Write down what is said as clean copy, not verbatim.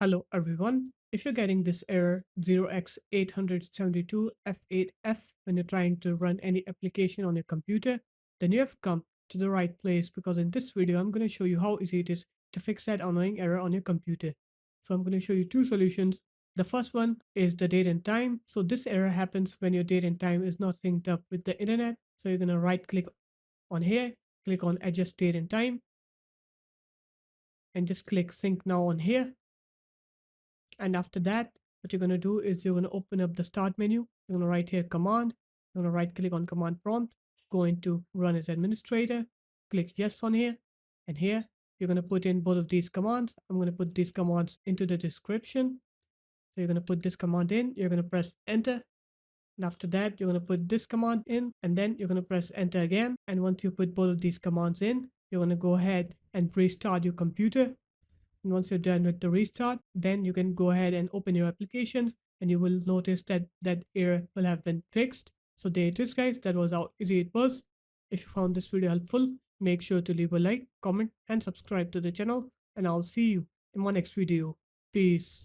Hello everyone. If you're getting this error 0x80072F8F when you're trying to run any application on your computer, then you have come to the right place because in this video I'm going to show you how easy it is to fix that annoying error on your computer. So I'm going to show you two solutions. The first one is the date and time. So this error happens when your date and time is not synced up with the internet. So you're going to right click on here, click on adjust date and time, and just click sync now on here. And after that, what you're going to do is you're going to open up the start menu. You're going to write here command. You're going to right click on command prompt, go into run as administrator, click yes on here. And here you're going to put in both of these commands. I'm going to put these commands into the description. So you're going to put this command in, you're going to press enter. And after that, you're going to put this command in, and then you're going to press enter again. And once you put both of these commands in, you're going to go ahead and restart your computer. And once you're done with the restart, then you can go ahead and open your applications and you will notice that that error will have been fixed. So there it is, guys. That was how easy it was. If you found this video helpful, make sure to leave a like, comment, and subscribe to the channel. And I'll see you in my next video. Peace.